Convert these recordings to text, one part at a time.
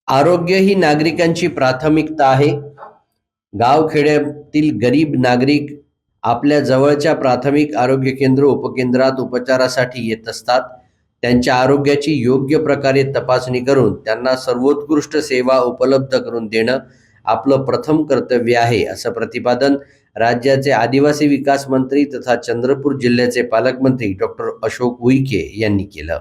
आरोग्य ही नागरिकांची प्राथमिकता आहे. गावखेड्यातील गरीब नागरिक आपल्या जवळच्या प्राथमिक आरोग्य केंद्र उपकेंद्रात उपचारासाठी येत असतात. त्यांच्या आरोग्याची योग्य प्रकारे तपासणी करून त्यांना सर्वोत्कृष्ट सेवा उपलब्ध करून देणं आपलं प्रथम कर्तव्य आहे, असं प्रतिपादन राज्याचे आदिवासी विकास मंत्री तथा चंद्रपूर जिल्ह्याचे पालकमंत्री डॉक्टर अशोक उईके यांनी केलं.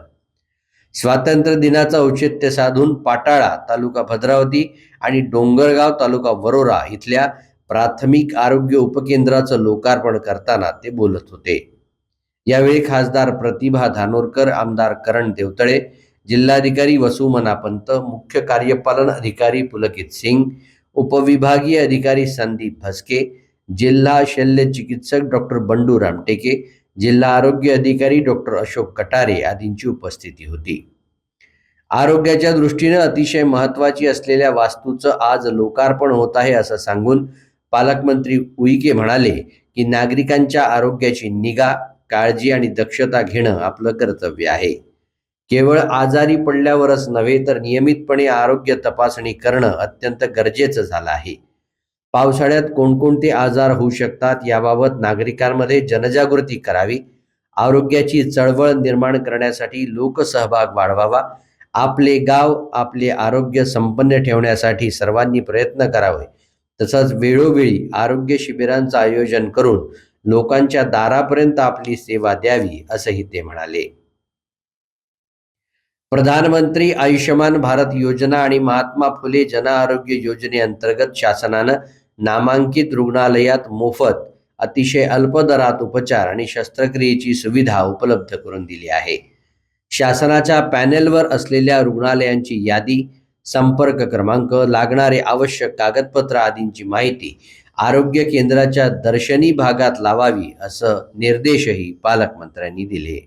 स्वातंत्र्य दिनाचं औचित्य साधून पाटाळा तालुका भद्रावती आणि डोंगरगाव तालुका वरोरा इथल्या प्राथमिक आरोग्य उपकेंद्राचं लोकार्पण करताना ते बोलत होते. यावेळी खासदार प्रतिभा धानोरकर, आमदार करण देवतळे, जिल्हाधिकारी वसुमना पंत, मुख्य कार्यपालन अधिकारी पुलकित सिंग, उपविभागीय अधिकारी संदीप भस्के, जिल्हा शल्य चिकित्सक डॉक्टर बंडू रामटेके, जिल्हा आरोग्य अधिकारी डॉक्टर अशोक कटारे आदींची उपस्थिती होती. आरोग्याच्या दृष्टीने अतिशय महत्त्वाची असलेल्या वास्तूचं आज लोकार्पण होत आहे, असं सांगून पालकमंत्री उईके म्हणाले की नागरिकांच्या आरोग्याची निगा, काळजी आणि दक्षता घेणं आपलं कर्तव्य आहे. केवळ आजारी पडल्यावरच नव्हे तर नियमितपणे आरोग्य तपासणी करणं अत्यंत गरजेचं झालं आहे. पावसाळ्यात कोणकोणते आजार होऊ शकतात याबाबत नागरिकांमध्ये जनजागृती करावी. आरोग्याची चळवळ निर्माण करण्यासाठी लोकसहभाग वाढवावा. आपले गाव आपले आरोग्य संपन्न ठेवण्यासाठी सर्वांनी प्रयत्न करावे. तसंच वेळोवेळी आरोग्य शिबिरांचं आयोजन करून लोकांच्या दारापर्यंत आपली सेवा द्यावी, असंही ते म्हणाले. प्रधानमंत्री आयुष्यमान भारत योजना आणि महात्मा फुले जन आरोग्य योजनेअंतर्गत शासनानं नामांकित रुग्णालयात मोफत, अतिशय अल्प दरात उपचार आणि शस्त्रक्रियेची सुविधा उपलब्ध करून दिली आहे. शासनाच्या पॅनेलवर असलेल्या रुग्णालयांची यादी, संपर्क क्रमांक, लागणारे आवश्यक कागदपत्र आदींची माहिती आरोग्य केंद्राच्या दर्शनी भागात लावावी, असं निर्देशही पालकमंत्र्यांनी दिले.